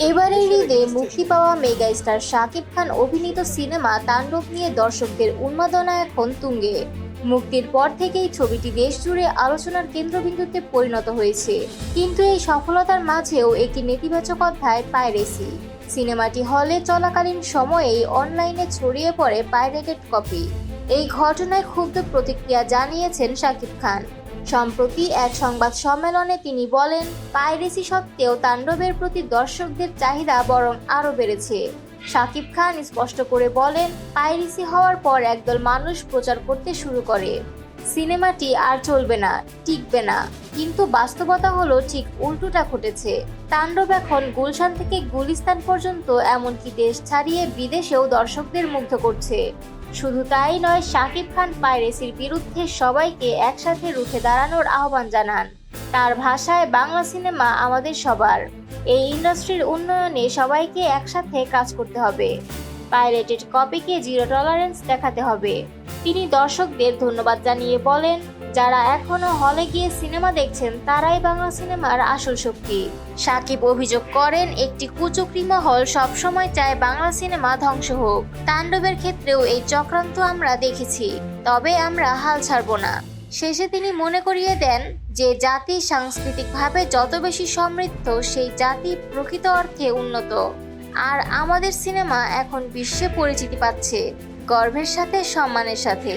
এবারের ঈদে মুক্তি পাওয়া মেগাস্টার শাকিব খান অভিনীত সিনেমা তাণ্ডব নিয়ে দর্শকদের উন্মাদনা এখন তুঙ্গে। মুক্তির পর থেকেই ছবিটি দেশ জুড়ে আলোচনার কেন্দ্রবিন্দুতে পরিণত হয়েছে। কিন্তু এই সফলতার মাঝেও একটি নেতিবাচক অধ্যায় পাইরেসি। সিনেমাটি হলে চলাকালীন সময়েই অনলাইনে ছড়িয়ে পড়ে পাইরেটেড কপি। এই ঘটনায় ক্ষুব্ধ প্রতিক্রিয়া জানিয়েছেন শাকিব খান। সম্প্রতি এক সংবাদ সম্মেলনে তিনি বলেন, পাইরেসি সত্ত্বেও তাণ্ডবের প্রতি দর্শকদের চাহিদা বরং আরও বেড়েছে। শাকিব খান স্পষ্ট করে বলেন, পাইরেসি হওয়ার পর একদল মানুষ প্রচার করতে শুরু করে সিনেমাটি আর চলবে না, টিকবে না। কিন্তু বাস্তবতা হলো ঠিক উল্টোটা ঘটেছে। তাণ্ডব এখন গুলশান থেকে গুলিস্তান পর্যন্ত এমনকি দেশ ছাড়িয়ে বিদেশেও দর্শকদের মুগ্ধ করছে। শুধু তাই নয়, শাকিব খান পাইরেসির বিরুদ্ধে সবাইকে একসাথে রুখে দাঁড়ানোর আহ্বান জানান। তার ভাষায়, বাংলা সিনেমা আমাদের সবার। এই ইন্ডাস্ট্রির উন্নয়নে সবাইকে একসাথে কাজ করতে হবে। পাইরেটেড কপিকে জিরো টলারেন্স দেখাতে হবে। তিনি দর্শকদের ধন্যবাদ জানিয়ে বলেন, যারা এখনো হলে গিয়ে সিনেমা দেখছেন তারাই বাংলা সিনেমার আসল শক্তি। শাকিব অভিযোগ করেন, একটি কুচক্রী মহল সবসময় চায় বাংলা সিনেমা ধ্বংস হোক। তাণ্ডবের ক্ষেত্রেও এই চক্রান্ত আমরা দেখেছি, তবে আমরা হাল ছাড়ব না। শেষে তিনি মনে করিয়ে দেন যে জাতি সাংস্কৃতিকভাবে যত বেশি সমৃদ্ধ, সেই জাতি প্রকৃত অর্থে উন্নত। আর আমাদের সিনেমা এখন বিশ্বে পরিচিতি পাচ্ছে, গর্বের সাথে, সম্মানের সাথে।